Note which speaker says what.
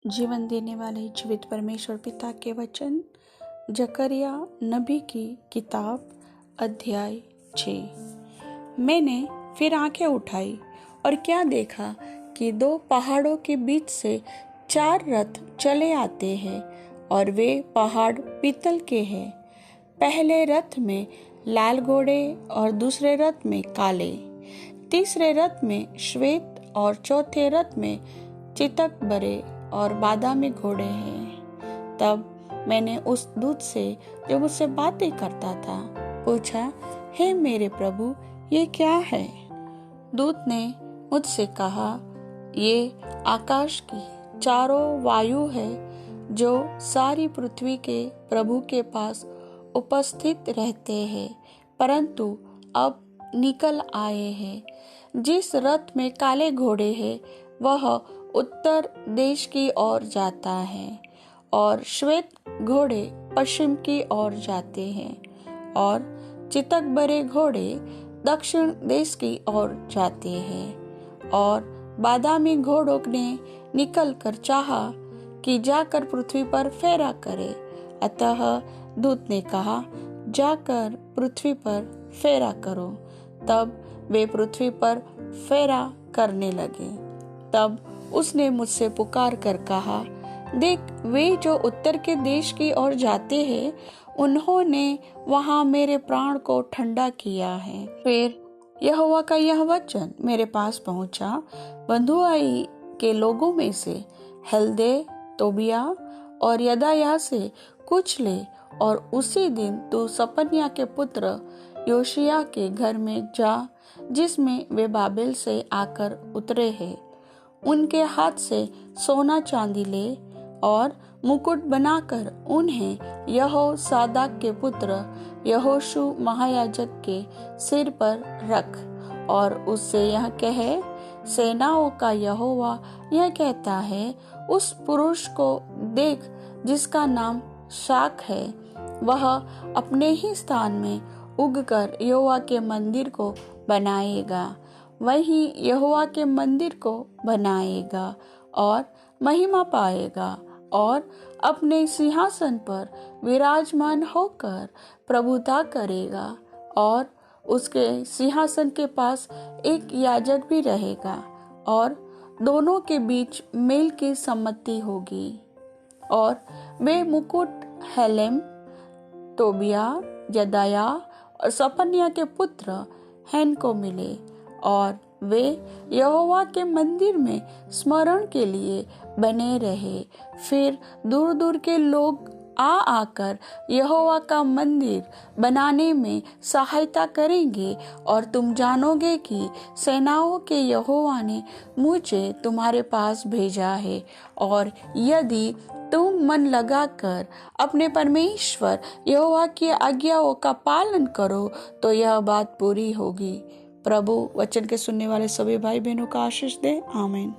Speaker 1: जीवन देने वाले जीवित परमेश्वर पिता के वचन, जकरिया नबी की किताब, अध्याय 6। मैंने फिर आंखें उठाई और क्या देखा कि 2 पहाड़ों के बीच से 4 रथ चले आते हैं और वे पहाड़ पीतल के हैं। पहले रथ में लाल घोड़े और दूसरे रथ में काले, तीसरे रथ में श्वेत और चौथे रथ में चितक बरे और बादामी घोड़े हैं। तब मैंने उस दूत से जो मुझसे बातें करता था पूछा, हे मेरे प्रभु, ये क्या है? दूत ने मुझसे कहा, ये आकाश की चारों वायु है जो सारी पृथ्वी के प्रभु के पास उपस्थित रहते हैं, परंतु अब निकल आए हैं। जिस रथ में काले घोड़े हैं वह उत्तर देश की ओर जाता है और श्वेत घोड़े पश्चिम की ओर जाते हैं और चितक बरे घोड़े दक्षिण देश की ओर जाते हैं। और बादामी घोड़ों ने निकल कर चाहा कि जाकर पृथ्वी पर फेरा करे। अतः दूत ने कहा, जाकर पृथ्वी पर फेरा करो। तब वे पृथ्वी पर फेरा करने लगे। तब उसने मुझसे पुकार कर कहा, देख, वे जो उत्तर के देश की ओर जाते हैं उन्होंने वहां मेरे प्राण को ठंडा किया है। फिर यहोवा का यह वचन मेरे पास पहुंचा, बंधुआई के लोगों में से हेल्दे, तोबिया और यदायाह से कुछ ले और उसी दिन तू सपन्याह के पुत्र योशिय्याह के घर में जा, जिसमें वे बाबेल से आकर उतरे हैं। उनके हाथ से सोना चांदी ले और मुकुट बनाकर उन्हें यहोसादाक के पुत्र यहोशू महायाजक के सिर पर रख और उससे यह कहे, सेनाओं का यहोवा यह कहता है, उस पुरुष को देख जिसका नाम शाक है, वह अपने ही स्थान में उगकर यहोवा के मंदिर को बनाएगा। वही यहोवा के मंदिर को बनाएगा और महिमा पाएगा और अपने सिंहासन पर विराजमान होकर प्रभुता करेगा। और उसके सिंहासन के पास एक याजक भी रहेगा और दोनों के बीच मेल की सम्मति होगी। और वे मुकुट हेलेम, तोबिया, यदायाह और सपन्याह के पुत्र हैन को मिले और वे यहोवा के मंदिर में स्मरण के लिए बने रहे। फिर दूर दूर के लोग आकर यहोवा का मंदिर बनाने में सहायता करेंगे और तुम जानोगे कि सेनाओं के यहोवा ने मुझे तुम्हारे पास भेजा है। और यदि तुम मन लगाकर अपने परमेश्वर यहोवा की आज्ञाओं का पालन करो तो यह बात पूरी होगी। प्रभु वचन के सुनने वाले सभी भाई बहनों का आशीष दे। आमीन।